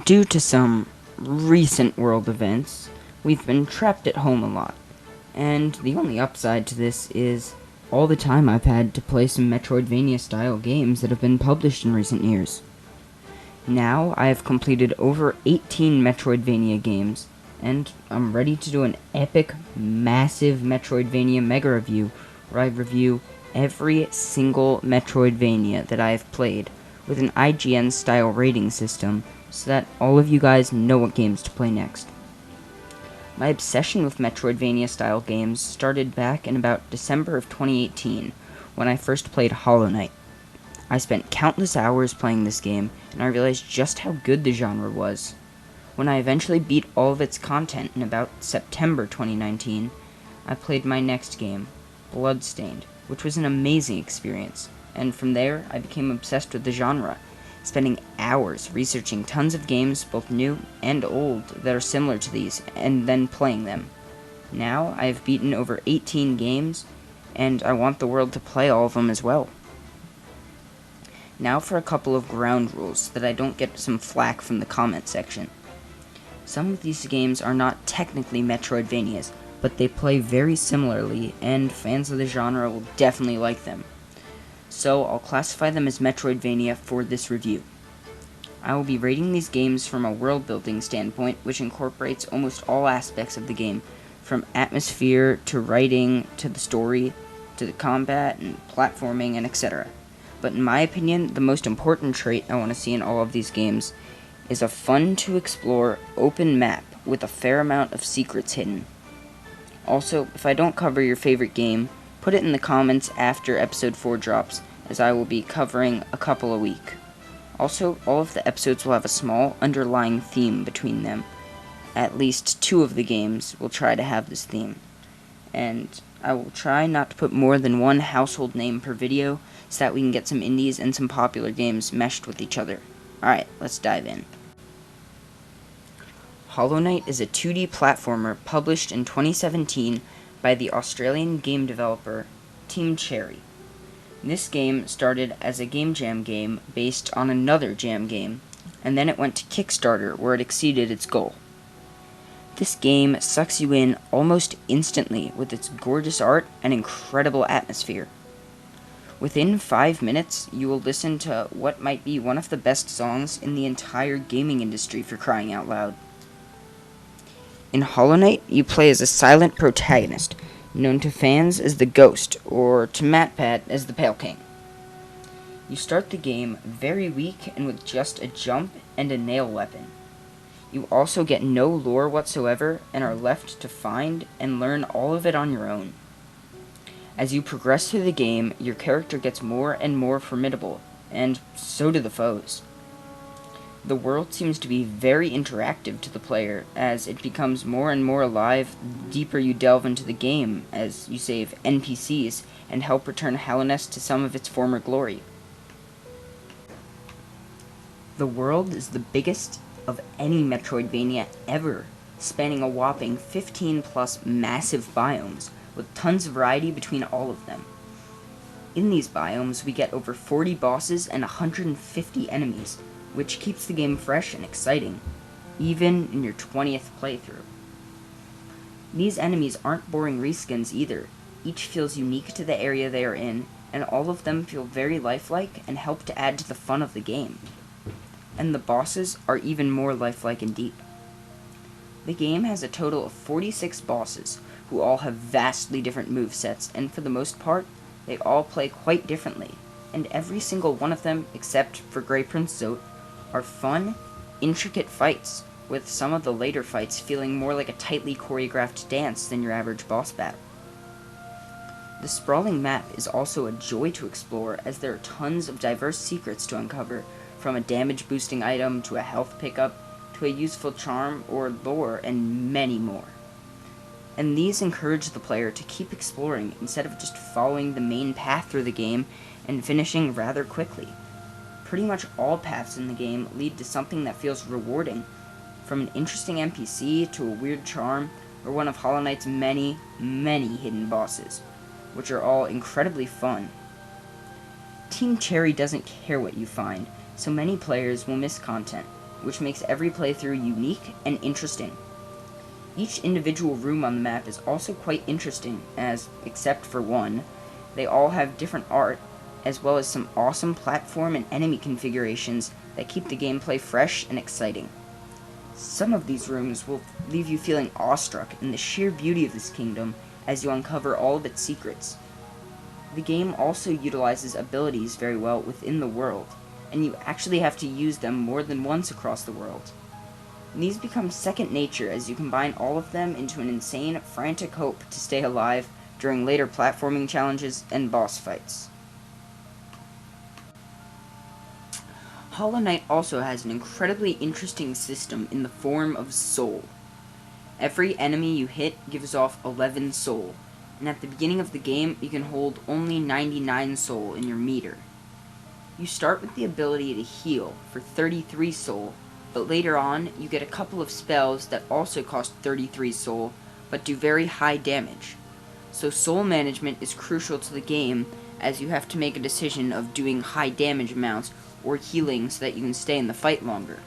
Due to some recent world events, we've been trapped at home a lot, and the only upside to this is all the time I've had to play some Metroidvania-style games that have been published in recent years. Now I have completed over 18 Metroidvania games, and I'm ready to do an epic, massive Metroidvania mega review, where I review every single Metroidvania that I have played, with an IGN-style rating system, so that all of you guys know what games to play next. My obsession with Metroidvania-style games started back in about December of 2018, when I first played Hollow Knight. I spent countless hours playing this game, and I realized just how good the genre was. When I eventually beat all of its content in about September 2019, I played my next game, Bloodstained, which was an amazing experience, and from there I became obsessed with the genre, spending hours researching tons of games, both new and old, that are similar to these, and then playing them. Now I have beaten over 18 games, and I want the world to play all of them as well. Now for a couple of ground rules so that I don't get some flack from the comment section. Some of these games are not technically Metroidvanias, but they play very similarly, and fans of the genre will definitely like them. So I'll classify them as Metroidvania for this review. I will be rating these games from a world-building standpoint, which incorporates almost all aspects of the game, from atmosphere to writing to the story to the combat and platforming and etc. But in my opinion, the most important trait I want to see in all of these games is a fun-to-explore open map with a fair amount of secrets hidden. Also, if I don't cover your favorite game, put it in the comments after episode 4 drops, as I will be covering a couple a week. Also, all of the episodes will have a small underlying theme between them. At least 2 of the games will try to have this theme. And I will try not to put more than one household name per video, so that we can get some indies and some popular games meshed with each other. Alright, let's dive in. Hollow Knight is a 2D platformer published in 2017 by the Australian game developer Team Cherry. This game started as a Game Jam game based on another Jam game, and then it went to Kickstarter where it exceeded its goal. This game sucks you in almost instantly with its gorgeous art and incredible atmosphere. Within 5 minutes, you will listen to what might be one of the best songs in the entire gaming industry, for crying out loud. In Hollow Knight, you play as a silent protagonist, known to fans as the Ghost, or to MatPat as the Pale King. You start the game very weak and with just a jump and a nail weapon. You also get no lore whatsoever and are left to find and learn all of it on your own. As you progress through the game, your character gets more and more formidable, and so do the foes. The world seems to be very interactive to the player, as it becomes more and more alive the deeper you delve into the game, as you save NPCs and help return Hallownest to some of its former glory. The world is the biggest of any Metroidvania ever, spanning a whopping 15 plus massive biomes, with tons of variety between all of them. In these biomes, we get over 40 bosses and 150 enemies, which keeps the game fresh and exciting, even in your 20th playthrough. These enemies aren't boring reskins either. Each feels unique to the area they are in, and all of them feel very lifelike and help to add to the fun of the game. And the bosses are even more lifelike and deep. The game has a total of 46 bosses, who all have vastly different movesets, and for the most part, they all play quite differently, and every single one of them, except for Grey Prince Zote, are fun, intricate fights, with some of the later fights feeling more like a tightly choreographed dance than your average boss battle. The sprawling map is also a joy to explore, as there are tons of diverse secrets to uncover, from a damage boosting item to a health pickup to a useful charm or lore, and many more. And these encourage the player to keep exploring instead of just following the main path through the game and finishing rather quickly. Pretty much all paths in the game lead to something that feels rewarding, from an interesting NPC to a weird charm or one of Hollow Knight's many, many hidden bosses, which are all incredibly fun. Team Cherry doesn't care what you find, so many players will miss content, which makes every playthrough unique and interesting. Each individual room on the map is also quite interesting, as, except for one, they all have different art, as well as some awesome platform and enemy configurations that keep the gameplay fresh and exciting. Some of these rooms will leave you feeling awestruck in the sheer beauty of this kingdom as you uncover all of its secrets. The game also utilizes abilities very well within the world, and you actually have to use them more than once across the world. And these become second nature as you combine all of them into an insane, frantic hope to stay alive during later platforming challenges and boss fights. Hollow Knight also has an incredibly interesting system in the form of soul. Every enemy you hit gives off 11 soul, and at the beginning of the game you can hold only 99 soul in your meter. You start with the ability to heal for 33 soul, but later on you get a couple of spells that also cost 33 soul, but do very high damage. So soul management is crucial to the game, as you have to make a decision of doing high damage amounts or healing so that you can stay in the fight longer.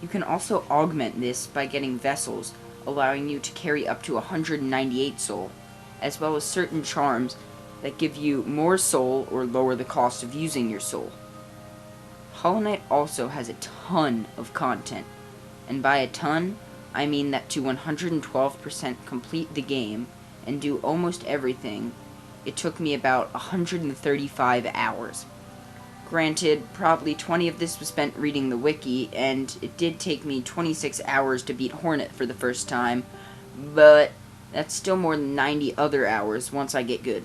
You can also augment this by getting vessels, allowing you to carry up to 198 soul, as well as certain charms that give you more soul or lower the cost of using your soul. Hollow Knight also has a ton of content, and by a ton, I mean that to 112% complete the game and do almost everything, it took me about 135 hours. Granted, probably 20 of this was spent reading the wiki, and it did take me 26 hours to beat Hornet for the first time, but that's still more than 90 other hours once I get good.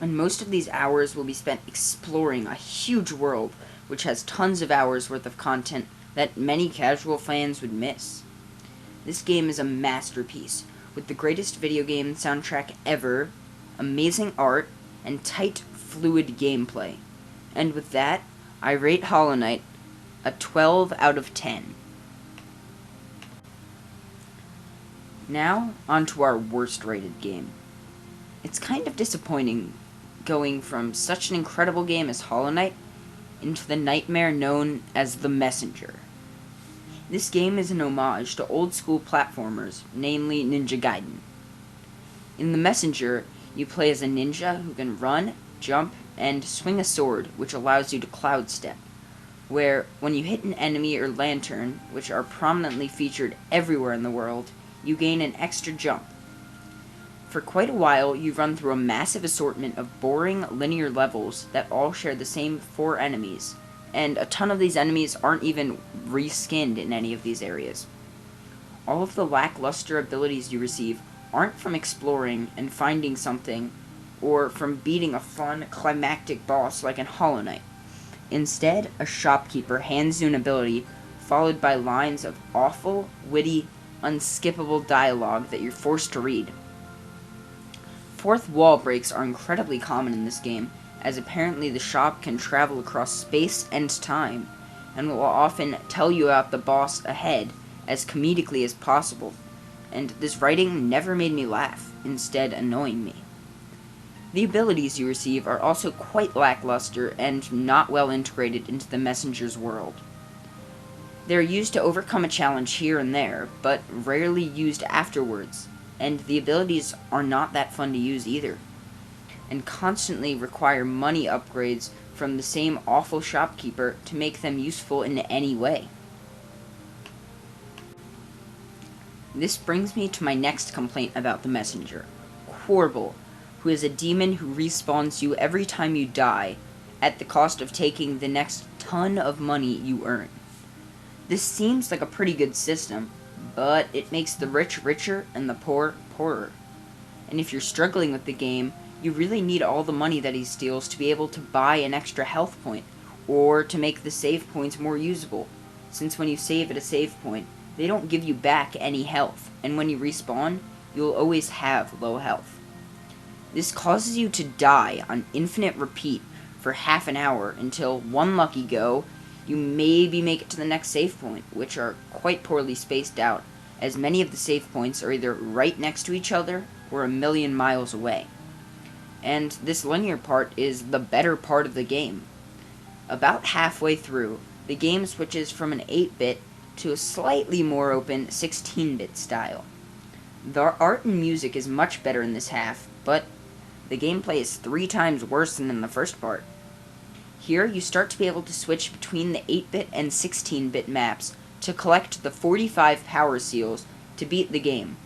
And most of these hours will be spent exploring a huge world, which has tons of hours worth of content that many casual fans would miss. This game is a masterpiece, with the greatest video game soundtrack ever, amazing art, and tight, fluid gameplay. And with that, I rate Hollow Knight a 12 out of 10. Now, onto our worst rated game. It's kind of disappointing going from such an incredible game as Hollow Knight into the nightmare known as The Messenger. This game is an homage to old-school platformers, namely Ninja Gaiden. In The Messenger, you play as a ninja who can run, jump, and swing a sword, which allows you to cloud step, where when you hit an enemy or lantern, which are prominently featured everywhere in the world, you gain an extra jump. For quite a while, you run through a massive assortment of boring, linear levels that all share the same 4 enemies, and a ton of these enemies aren't even reskinned in any of these areas. All of the lackluster abilities you receive aren't from exploring and finding something, or from beating a fun, climactic boss like in Hollow Knight. Instead, a shopkeeper hands you an ability, followed by lines of awful, witty, unskippable dialogue that you're forced to read. Fourth wall breaks are incredibly common in this game, as apparently the shop can travel across space and time, and will often tell you about the boss ahead as comedically as possible, and this writing never made me laugh, instead annoying me. The abilities you receive are also quite lackluster and not well integrated into the Messenger's world. They are used to overcome a challenge here and there, but rarely used afterwards, and the abilities are not that fun to use either, and constantly require money upgrades from the same awful shopkeeper to make them useful in any way. This brings me to my next complaint about the Messenger, Quarble, who is a demon who respawns you every time you die, at the cost of taking the next ton of money you earn. This seems like a pretty good system, but it makes the rich richer and the poor poorer. And if you're struggling with the game, you really need all the money that he steals to be able to buy an extra health point, or to make the save points more usable, since when you save at a save point, they don't give you back any health, and when you respawn, you'll always have low health. This causes you to die on infinite repeat for half an hour until, one lucky go, you maybe make it to the next save point, which are quite poorly spaced out, as many of the save points are either right next to each other or a million miles away. And this linear part is the better part of the game. About halfway through, the game switches from an 8-bit to a slightly more open 16-bit style. The art and music is much better in this half, but the gameplay is 3 times worse than in the first part. Here, you start to be able to switch between the 8-bit and 16-bit maps to collect the 45 power seals to beat the game,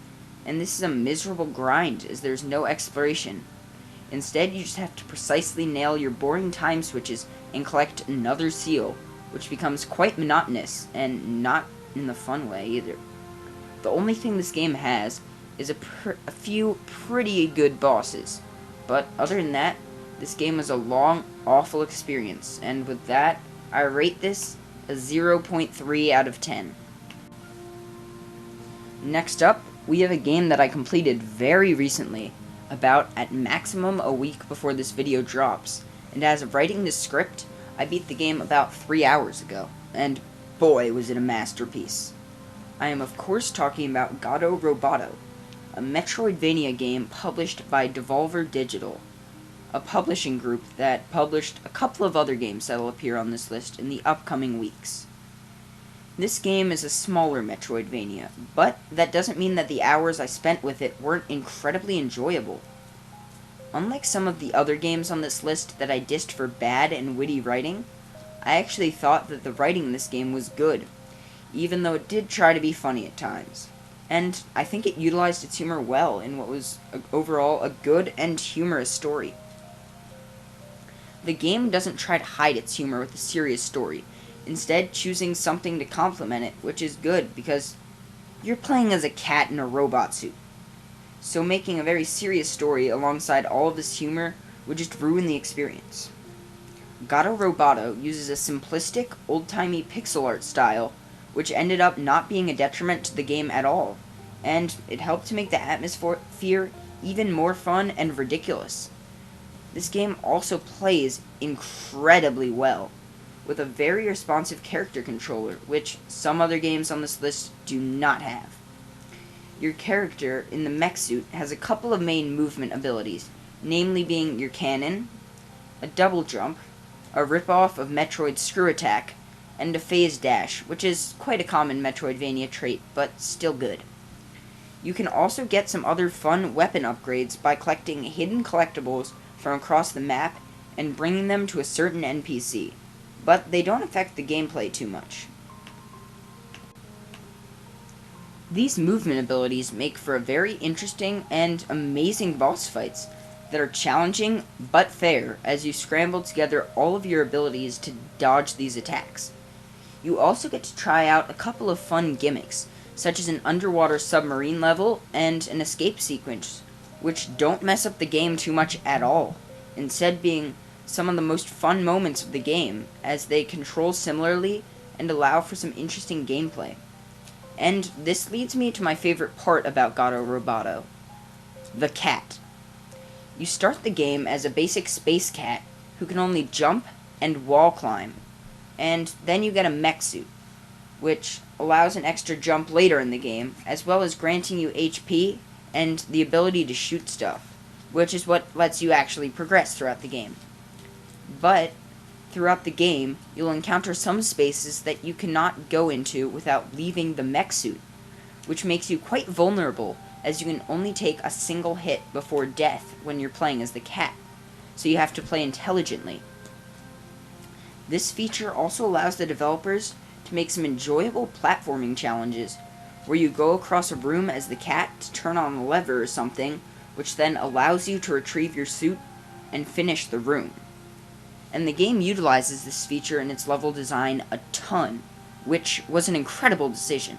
and this is a miserable grind as there's no exploration. Instead, you just have to precisely nail your boring time switches and collect another seal, which becomes quite monotonous, and not in the fun way either. The only thing this game has is a few pretty good bosses, but other than that, this game was a long, awful experience, and with that, I rate this a 0.3 out of 10. Next up, we have a game that I completed very recently, about at maximum a week before this video drops, and as of writing this script, I beat the game about 3 hours ago, and boy was it a masterpiece. I am of course talking about Gato Roboto, a Metroidvania game published by Devolver Digital, a publishing group that published a couple of other games that will appear on this list in the upcoming weeks. This game is a smaller Metroidvania, but that doesn't mean that the hours I spent with it weren't incredibly enjoyable. Unlike some of the other games on this list that I dissed for bad and witty writing, I actually thought that the writing in this game was good, even though it did try to be funny at times. And I think it utilized its humor well in what was overall a good and humorous story. The game doesn't try to hide its humor with a serious story, instead choosing something to complement it, which is good because you're playing as a cat in a robot suit. So making a very serious story alongside all of this humor would just ruin the experience. Gato Roboto uses a simplistic, old-timey pixel art style, which ended up not being a detriment to the game at all, and it helped to make the atmosphere even more fun and ridiculous. This game also plays incredibly well, with a very responsive character controller, which some other games on this list do not have. Your character in the mech suit has a couple of main movement abilities, namely being your cannon, a double jump, a ripoff of Metroid's screw attack, and a phase dash, which is quite a common Metroidvania trait, but still good. You can also get some other fun weapon upgrades by collecting hidden collectibles from across the map and bringing them to a certain NPC, but they don't affect the gameplay too much. These movement abilities make for a very interesting and amazing boss fights that are challenging but fair as you scramble together all of your abilities to dodge these attacks. You also get to try out a couple of fun gimmicks, such as an underwater submarine level and an escape sequence, which don't mess up the game too much at all, instead being some of the most fun moments of the game, as they control similarly and allow for some interesting gameplay. And this leads me to my favorite part about Gato Roboto: the cat. You start the game as a basic space cat who can only jump and wall climb, and then you get a mech suit, which allows an extra jump later in the game, as well as granting you HP and the ability to shoot stuff, which is what lets you actually progress throughout the game. But throughout the game, you'll encounter some spaces that you cannot go into without leaving the mech suit, which makes you quite vulnerable, as you can only take a single hit before death when you're playing as the cat, so you have to play intelligently. This feature also allows the developers to make some enjoyable platforming challenges, where you go across a room as the cat to turn on a lever or something, which then allows you to retrieve your suit and finish the room. And the game utilizes this feature in its level design a ton, which was an incredible decision.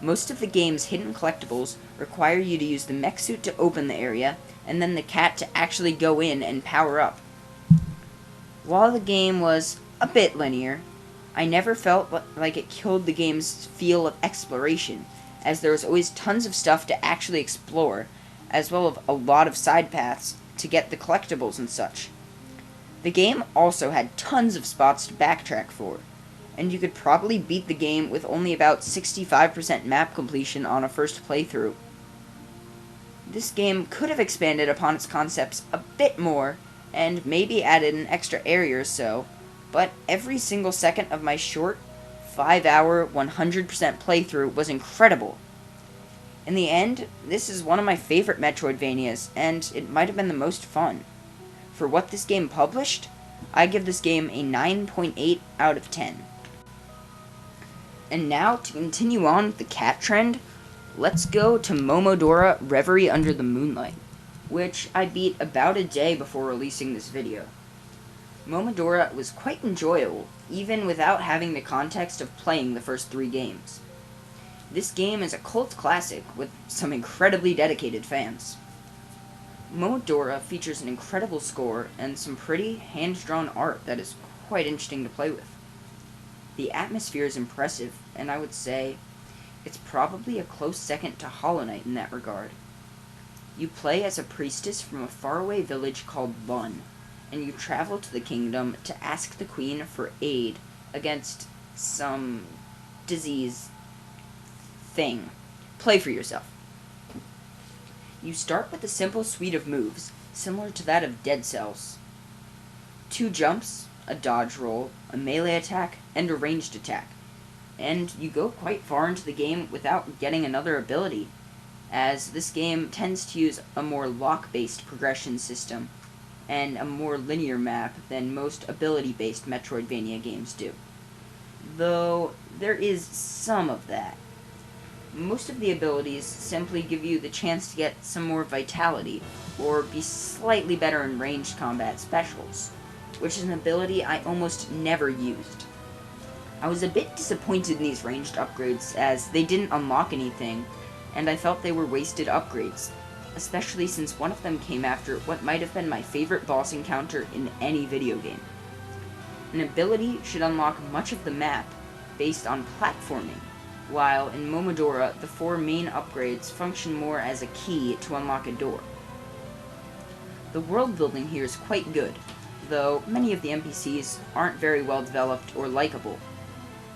Most of the game's hidden collectibles require you to use the mech suit to open the area, and then the cat to actually go in and power up. While the game was a bit linear, I never felt like it killed the game's feel of exploration, as there was always tons of stuff to actually explore, as well as a lot of side paths to get the collectibles and such. The game also had tons of spots to backtrack for, and you could probably beat the game with only about 65% map completion on a first playthrough. This game could have expanded upon its concepts a bit more, and maybe added an extra area or so, but every single second of my short 5-hour 100% playthrough was incredible. In the end, this is one of my favorite Metroidvanias, and it might have been the most fun. For what this game published, I give this game a 9.8 out of 10. And now, to continue on with the cat trend, let's go to Momodora Reverie Under the Moonlight, which I beat about a day before releasing this video. Momodora was quite enjoyable, even without having the context of playing the first 3 games. This game is a cult classic with some incredibly dedicated fans. Momodora features an incredible score and some pretty hand-drawn art that is quite interesting to play with. The atmosphere is impressive, and I would say it's probably a close second to Hollow Knight in that regard. You play as a priestess from a faraway village called Bun, and you travel to the kingdom to ask the queen for aid against some disease thing. Play for yourself. You start with a simple suite of moves, similar to that of Dead Cells. 2 jumps, a dodge roll, a melee attack, and a ranged attack. And you go quite far into the game without getting another ability, as this game tends to use a more lock-based progression system, and a more linear map than most ability-based Metroidvania games do. Though, there is some of that. Most of the abilities simply give you the chance to get some more vitality, or be slightly better in ranged combat specials, which is an ability I almost never used. I was a bit disappointed in these ranged upgrades, as they didn't unlock anything, and I felt they were wasted upgrades, especially since one of them came after what might have been my favorite boss encounter in any video game. An ability should unlock much of the map based on platforming, while in Momodora, the 4 main upgrades function more as a key to unlock a door. The world building here is quite good, though many of the NPCs aren't very well developed or likable.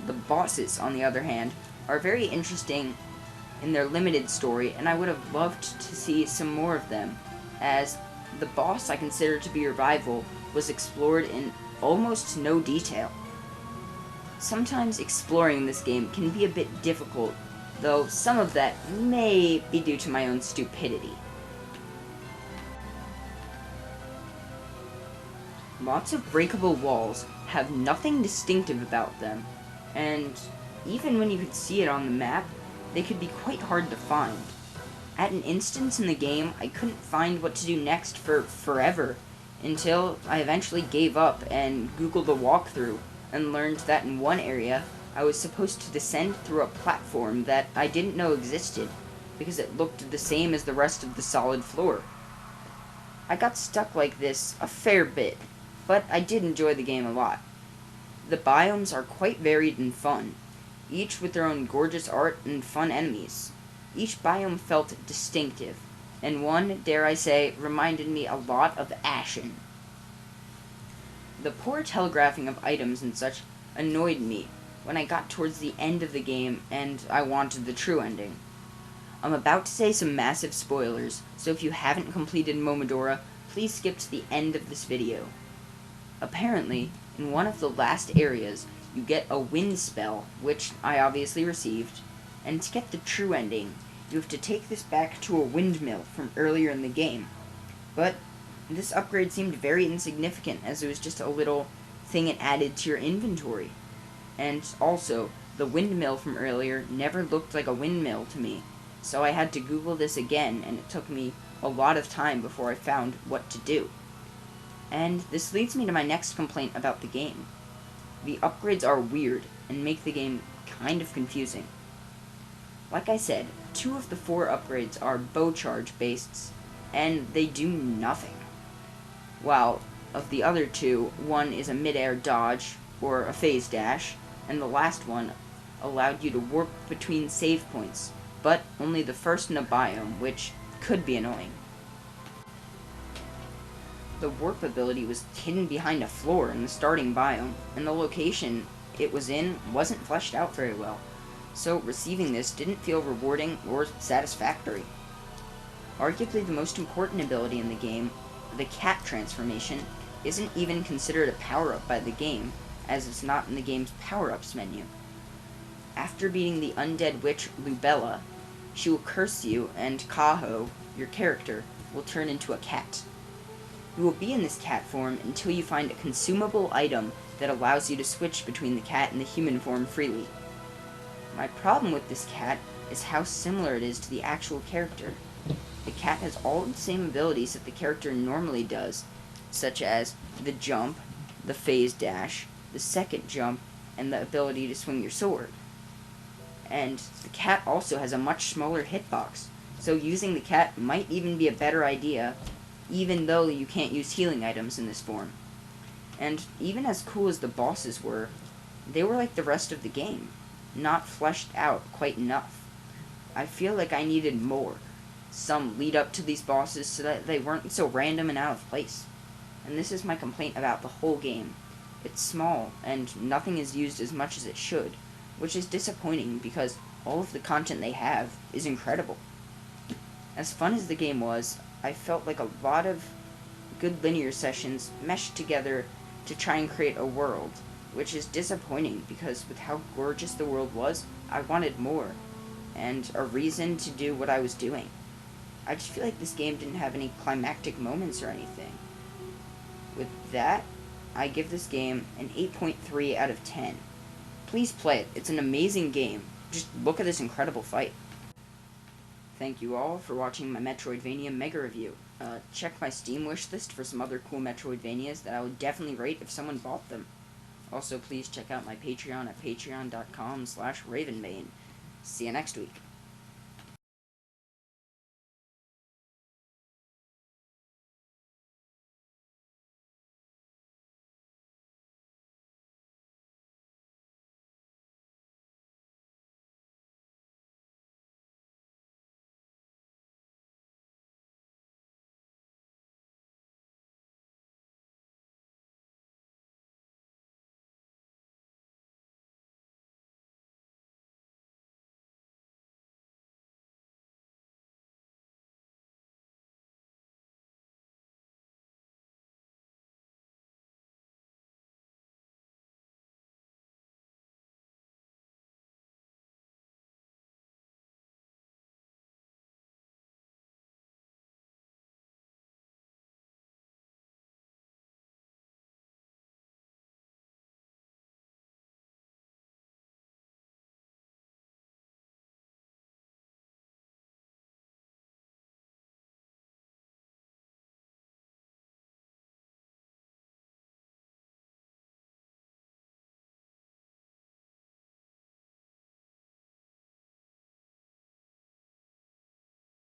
The bosses, on the other hand, are very interesting in their limited story, and I would have loved to see some more of them, as the boss I consider to be your rival was explored in almost no detail. Sometimes exploring this game can be a bit difficult, though some of that may be due to my own stupidity. Lots of breakable walls have nothing distinctive about them, and even when you could see it on the map, they could be quite hard to find. At an instance in the game, I couldn't find what to do next for forever, until I eventually gave up and googled a walkthrough, and learned that in one area, I was supposed to descend through a platform that I didn't know existed, because it looked the same as the rest of the solid floor. I got stuck like this a fair bit, but I did enjoy the game a lot. The biomes are quite varied and fun, each with their own gorgeous art and fun enemies. Each biome felt distinctive, and one, dare I say, reminded me a lot of Ashen. The poor telegraphing of items and such annoyed me when I got towards the end of the game and I wanted the true ending. I'm about to say some massive spoilers, so if you haven't completed Momodora, please skip to the end of this video. Apparently, in one of the last areas, you get a wind spell, which I obviously received, and to get the true ending, you have to take this back to a windmill from earlier in the game. But this upgrade seemed very insignificant, as it was just a little thing it added to your inventory. And also, the windmill from earlier never looked like a windmill to me, so I had to Google this again, and it took me a lot of time before I found what to do. And this leads me to my next complaint about the game. The upgrades are weird, and make the game kind of confusing. Like I said, 2 of the 4 upgrades are bow charge based, and they do nothing. While of the other 2, one is a mid-air dodge, or a phase dash, and the last one allowed you to warp between save points, but only the first in a biome, which could be annoying. The warp ability was hidden behind a floor in the starting biome, and the location it was in wasn't fleshed out very well, so receiving this didn't feel rewarding or satisfactory. Arguably the most important ability in the game, the cat transformation, isn't even considered a power-up by the game, as it's not in the game's power-ups menu. After beating the undead witch Lubella, she will curse you, and Kaho, your character, will turn into a cat. You will be in this cat form until you find a consumable item that allows you to switch between the cat and the human form freely. My problem with this cat is how similar it is to the actual character. The cat has all the same abilities that the character normally does, such as the jump, the phase dash, the second jump, and the ability to swing your sword. And the cat also has a much smaller hitbox, so using the cat might even be a better idea, even though you can't use healing items in this form. And even as cool as the bosses were, they were like the rest of the game, not fleshed out quite enough. I feel like I needed more, some lead up to these bosses so that they weren't so random and out of place. And this is my complaint about the whole game. It's small, and nothing is used as much as it should, which is disappointing because all of the content they have is incredible. As fun as the game was, I felt like a lot of good linear sessions meshed together to try and create a world, which is disappointing because with how gorgeous the world was, I wanted more, and a reason to do what I was doing. I just feel like this game didn't have any climactic moments or anything. With that, I give this game an 8.3 out of 10. Please play it. It's an amazing game. Just look at this incredible fight. Thank you all for watching my Metroidvania Mega Review. Check my Steam wishlist for some other cool Metroidvanias that I would definitely rate if someone bought them. Also, please check out my Patreon at patreon.com/Ravenbane. See you next week.